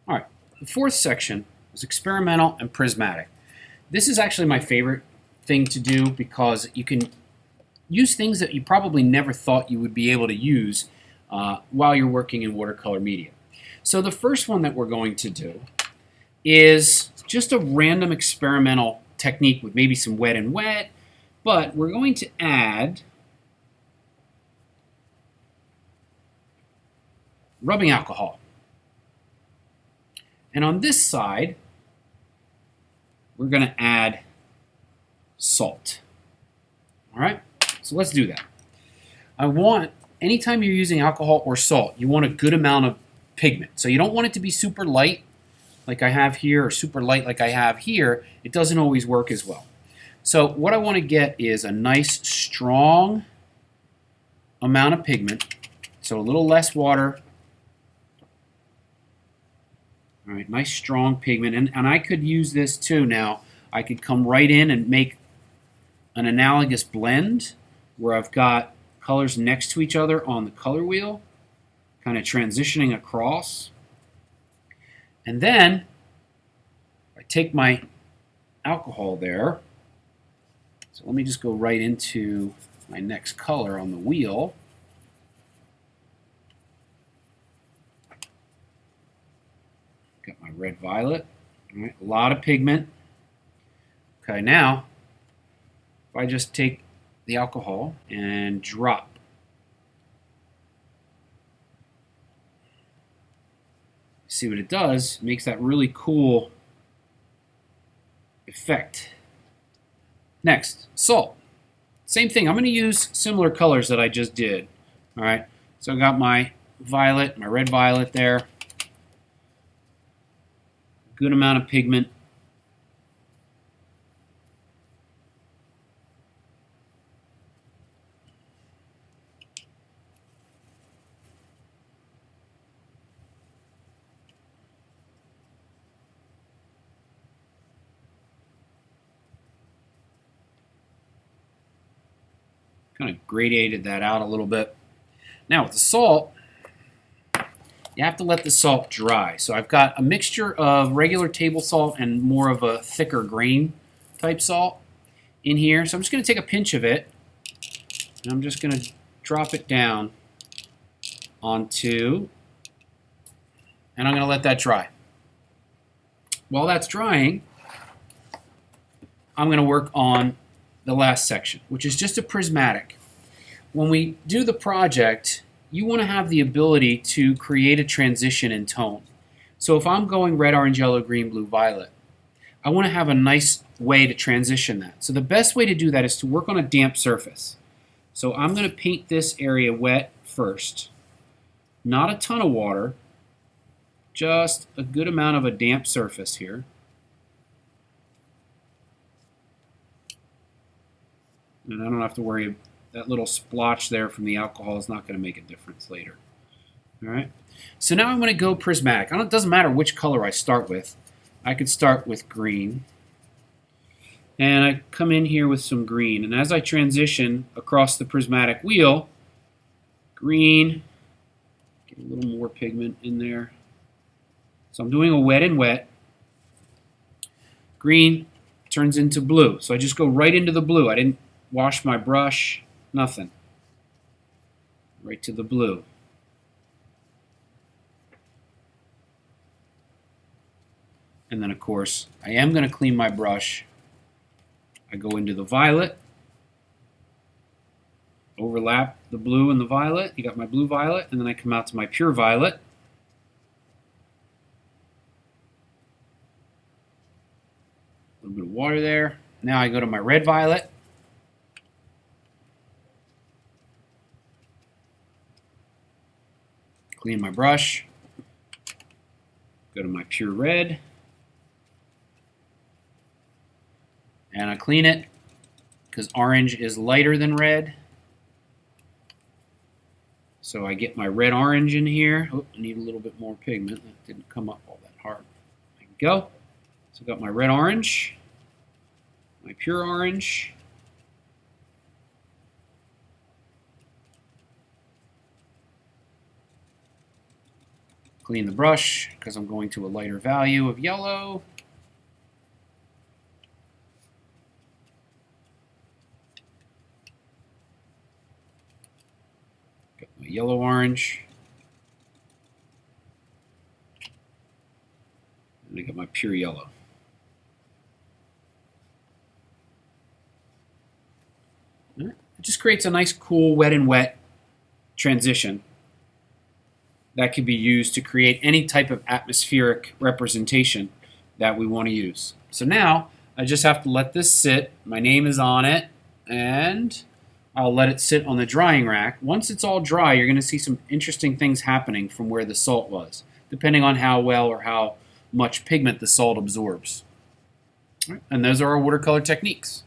All right, the fourth section is experimental and prismatic. This is actually my favorite thing to do because you can use things that you probably never thought you would be able to use while you're working in watercolor media. So the first one that we're going to do is just a random experimental technique with maybe some wet and wet, but we're going to add rubbing alcohol. And on this side, we're going to add salt. All right, so let's do that. Anytime you're using alcohol or salt, you want a good amount of pigment. So you don't want it to be super light like I have here or super light like I have here. It doesn't always work as well. So what I want to get is a nice strong amount of pigment. So a little less water. All right, nice strong pigment. And I could use this too now. I could come right in and make an analogous blend where I've got colors next to each other on the color wheel, kind of transitioning across. And then I take my alcohol there. So let me just go right into my next color on the wheel. Got my red violet. All right, a lot of pigment. Okay, now if I just take the alcohol and drop, see what it does? It makes that really cool effect. Next, salt. Same thing. I'm going to use similar colors that I just did. All right, so I got my violet, my red violet there. Good amount of pigment. Kind of gradated that out a little bit. Now with the salt, you have to let the salt dry. So I've got a mixture of regular table salt and more of a thicker grain type salt in here. So I'm just going to take a pinch of it, and I'm just going to drop it down onto, and I'm going to let that dry. While that's drying, I'm going to work on the last section, which is just a prismatic. When we do the project, you want to have the ability to create a transition in tone. So if I'm going red, orange, yellow, green, blue, violet, I want to have a nice way to transition that. So the best way to do that is to work on a damp surface. So I'm going to paint this area wet first. Not a ton of water, just a good amount of a damp surface here. And I don't have to worry, that little splotch there from the alcohol is not going to make a difference later. All right. So now I'm going to go prismatic. It doesn't matter which color I start with. I could start with green. And I come in here with some green. And as I transition across the prismatic wheel, green, get a little more pigment in there. So I'm doing a wet and wet. Green turns into blue. So I just go right into the blue. I didn't wash my brush. Nothing. Right to the blue. And then, of course, I am going to clean my brush. I go into the violet. Overlap the blue and the violet. You got my blue violet. And then I come out to my pure violet. A little bit of water there. Now I go to my red violet. Clean my brush, go to my pure red, and I clean it because orange is lighter than red. So I get my red orange in here. Oh, I need a little bit more pigment. That didn't come up all that hard. There we go. So I got my red orange, my pure orange, Clean the brush because I'm going to a lighter value of yellow. Got my yellow orange. And I got my pure yellow. It just creates a nice, cool, wet and wet transition that can be used to create any type of atmospheric representation that we want to use. So now I just have to let this sit. My name is on it, and I'll let it sit on the drying rack. Once it's all dry, you're going to see some interesting things happening from where the salt was, depending on how well or how much pigment the salt absorbs. And those are our watercolor techniques.